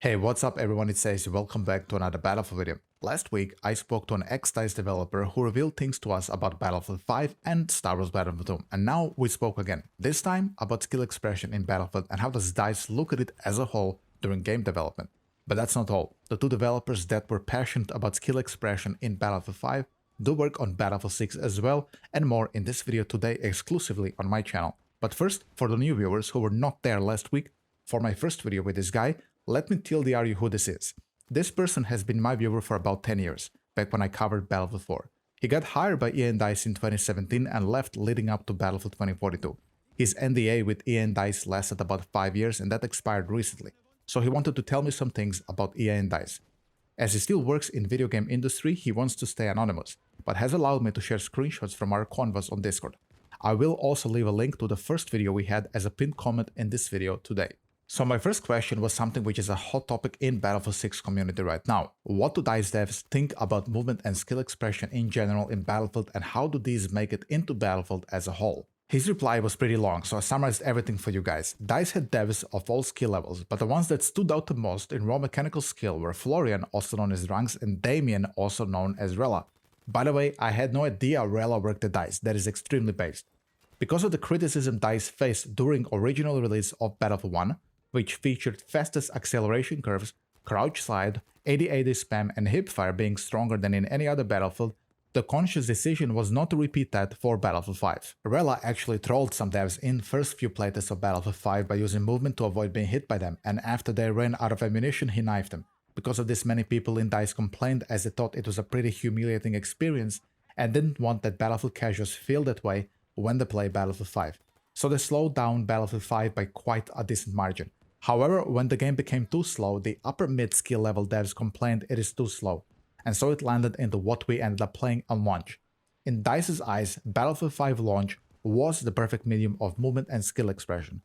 Hey, what's up everyone, it's Ace. Welcome back to another Battlefield video. Last week, I spoke to an ex-DICE developer who revealed things to us about Battlefield 5 and Star Wars Battlefront 2. And now we spoke again, this time about skill expression in Battlefield and how does DICE look at it as a whole during game development. But that's not all. The two developers that were passionate about skill expression in Battlefield 5 do work on Battlefield 6 as well, and more in this video today exclusively on my channel. But first, for the new viewers who were not there last week, for my first video with this guy, let me TLDR you who this is. This person has been my viewer for about 10 years, back when I covered Battlefield 4. He got hired by EA and DICE in 2017 and left leading up to Battlefield 2042. His NDA with EA and DICE lasted about 5 years and that expired recently, so he wanted to tell me some things about EA and DICE. As he still works in video game industry, he wants to stay anonymous, but has allowed me to share screenshots from our convos on Discord. I will also leave a link to the first video we had as a pinned comment in this video today. So my first question was something which is a hot topic in Battlefield 6 community right now. What do DICE devs think about movement and skill expression in general in Battlefield, and how do these make it into Battlefield as a whole? His reply was pretty long, so I summarized everything for you guys. DICE had devs of all skill levels, but the ones that stood out the most in raw mechanical skill were Florian, also known as Drunks, and Damien, also known as Rella. By the way, I had no idea Rella worked at DICE, that is extremely based. Because of the criticism DICE faced during original release of Battlefield 1, which featured fastest acceleration curves, crouch slide, 80-80 spam, and hipfire being stronger than in any other Battlefield, the conscious decision was not to repeat that for Battlefield 5. Rella actually trolled some devs in first few playtests of Battlefield 5 by using movement to avoid being hit by them, and after they ran out of ammunition he knifed them. Because of this, many people in DICE complained as they thought it was a pretty humiliating experience and didn't want that Battlefield casuals feel that way when they play Battlefield 5. So they slowed down Battlefield 5 by quite a decent margin. However, when the game became too slow, the upper mid skill level devs complained it is too slow, and so it landed into what we ended up playing on launch. In DICE's eyes, Battlefield 5 launch was the perfect medium of movement and skill expression.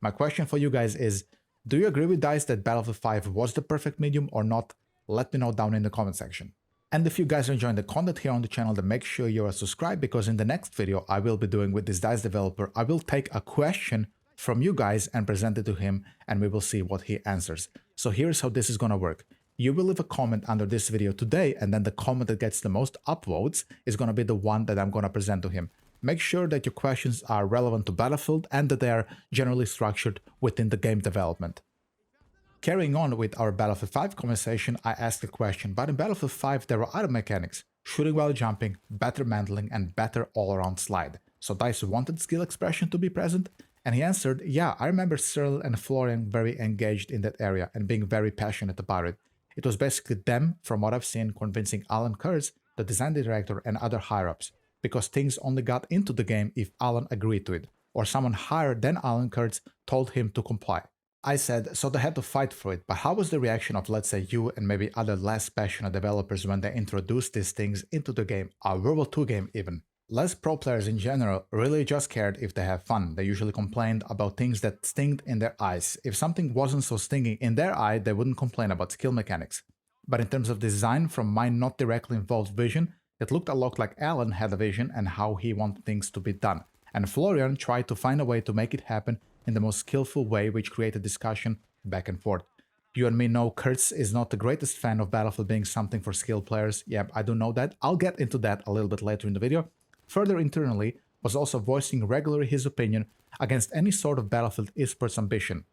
My question for you guys is, do you agree with DICE that Battlefield 5 was the perfect medium or not? Let me know down in the comment section. And if you guys are enjoying the content here on the channel, then make sure you are subscribed, because in the next video I will be doing with this DICE developer, I will take a question from you guys and present it to him, and we will see what he answers. So here's how this is gonna work. You will leave a comment under this video today, and then the comment that gets the most upvotes is gonna be the one that I'm gonna present to him. Make sure that your questions are relevant to Battlefield and that they are generally structured within the game development. Carrying on with our Battlefield 5 conversation, I asked a question, but in Battlefield 5 there were other mechanics: shooting while jumping, better mantling, and better all-around slide. So DICE wanted skill expression to be present? And he answered, yeah, I remember Cyril and Florian very engaged in that area and being very passionate about it. It was basically them, from what I've seen, convincing Alan Kurtz, the design director, and other higher-ups, because things only got into the game if Alan agreed to it, or someone higher than Alan Kurtz told him to comply. I said, so they had to fight for it, but how was the reaction of, let's say, you and maybe other less passionate developers when they introduced these things into the game, a World War II game even? Less pro players in general really just cared if they have fun. They usually complained about things that stinged in their eyes. If something wasn't so stinging in their eye, they wouldn't complain about skill mechanics. But in terms of design, from my not directly involved vision, it looked a lot like Alan had a vision and how he wanted things to be done. And Florian tried to find a way to make it happen in the most skillful way, which created discussion back and forth. You and me know Kurtz is not the greatest fan of Battlefield being something for skilled players. Yep, I do know that. I'll get into that a little bit later in the video. Further internally, was also voicing regularly his opinion against any sort of Battlefield esports ambition.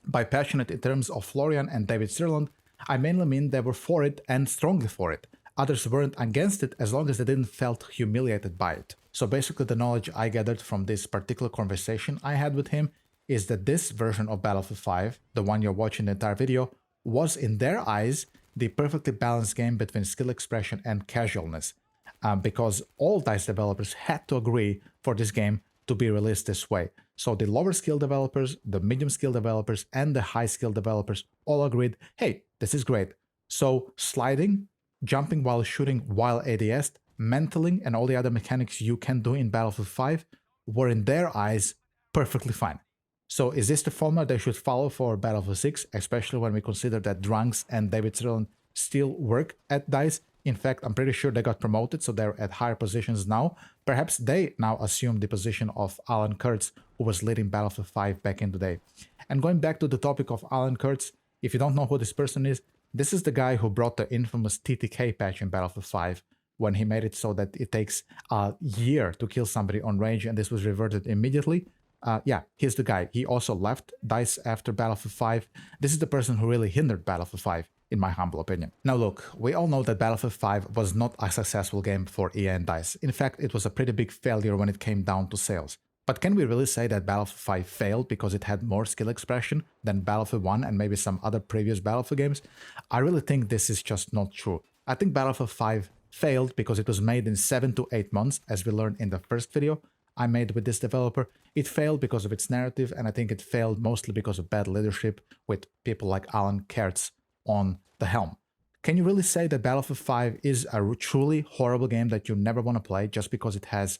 By passionate in terms of Florian and David Sirland, I mainly mean they were for it and strongly for it. Others weren't against it as long as they didn't felt humiliated by it. So basically the knowledge I gathered from this particular conversation I had with him is that this version of Battlefield 5, the one you're watching the entire video, was in their eyes the perfectly balanced game between skill expression and casualness. Because all DICE developers had to agree for this game to be released this way. So the lower skill developers, the medium skill developers, and the high skill developers all agreed, hey, this is great. So sliding, jumping while shooting while ADS, mantling, and all the other mechanics you can do in Battlefield 5 were in their eyes perfectly fine. So is this the formula they should follow for Battlefield 6, especially when we consider that Drunks and David Sirland still work at DICE? In fact, I'm pretty sure they got promoted, so they're at higher positions now. Perhaps they now assume the position of Alan Kurtz, who was leading Battlefield 5 back in the day. And going back to the topic of Alan Kurtz, If you don't know who this person is, this is the guy who brought the infamous TTK patch in Battlefield 5 when he made it so that it takes a year to kill somebody on range, and this was reverted immediately. Yeah, he's the guy. He also left DICE after Battlefield 5. This is the person who really hindered Battlefield 5, in my humble opinion. Now look, we all know that Battlefield 5 was not a successful game for EA and DICE. In fact, it was a pretty big failure when it came down to sales. But can we really say that Battlefield 5 failed because it had more skill expression than Battlefield 1 and maybe some other previous Battlefield games? I really think this is just not true. I think Battlefield 5 failed because it was made in 7 to 8 months, as we learned in the first video I made with this developer. It failed because of its narrative, and I think it failed mostly because of bad leadership with people like Alan Kertz on the helm. Can you really say that Battlefield 5 is a truly horrible game that you never want to play just because it has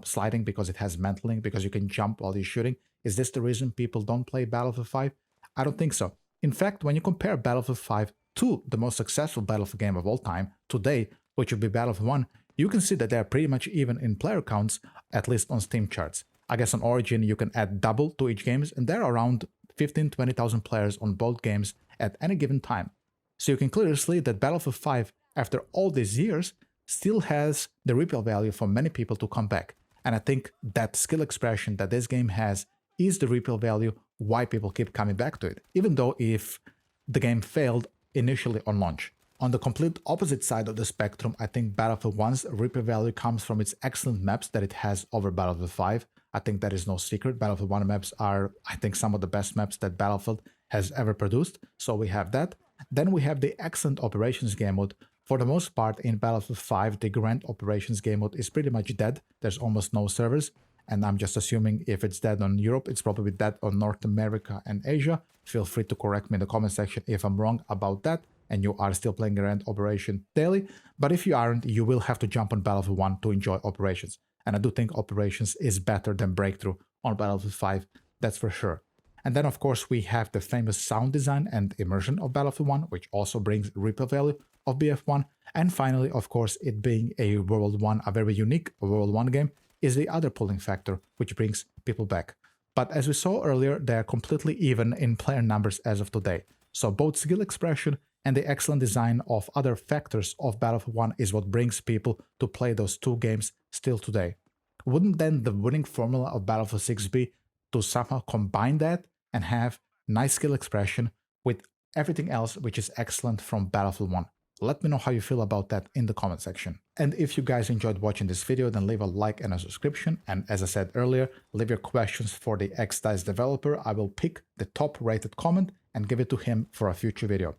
sliding, because it has mantling, because you can jump while you're shooting? Is this the reason people don't play Battlefield 5? I don't think so. In fact, when you compare Battlefield 5 to the most successful Battlefield game of all time, today, which would be Battlefield 1, you can see that they are pretty much even in player counts, at least on Steam charts. I guess on Origin you can add double to each game, and there are around 15,000-20,000 players on both games at any given time. So you can clearly see that Battlefield 5, after all these years, still has the replay value for many people to come back. And I think that skill expression that this game has is the replay value why people keep coming back to it, even though if the game failed initially on launch. On the complete opposite side of the spectrum, I think Battlefield 1's replay value comes from its excellent maps that it has over Battlefield 5. I think that is no secret. Battlefield 1 maps are, I think, some of the best maps that Battlefield has ever produced, so we have that. Then we have the excellent Operations game mode. For the most part, in Battlefield 5, the Grand Operations game mode is pretty much dead. There's almost no servers, and I'm just assuming if it's dead on Europe, it's probably dead on North America and Asia. Feel free to correct me in the comment section if I'm wrong about that and you are still playing Grand Operation daily. But if you aren't, you will have to jump on Battlefield 1 to enjoy Operations. And I do think Operations is better than Breakthrough on Battlefield 5, that's for sure. And then, of course, we have the famous sound design and immersion of Battlefield 1, which also brings replay value of BF1. And finally, of course, it being a World 1, a very unique World 1 game, is the other pulling factor, which brings people back. But as we saw earlier, they are completely even in player numbers as of today. So both skill expression and the excellent design of other factors of Battlefield 1 is what brings people to play those two games still today. Wouldn't then the winning formula of Battlefield 6 be to somehow combine that and have nice skill expression with everything else which is excellent from Battlefield 1? Let me know how you feel about that in the comment section. And if you guys enjoyed watching this video, then leave a like and a subscription. And as I said earlier, leave your questions for the XDICE developer. I will pick the top rated comment and give it to him for a future video.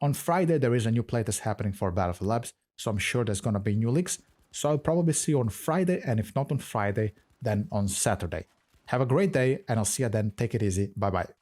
On Friday, there is a new playtest happening for Battlefield Labs, so I'm sure there's gonna be new leaks. So I'll probably see you on Friday, and if not on Friday, then on Saturday. Have a great day, and I'll see you then. Take it easy. Bye-bye.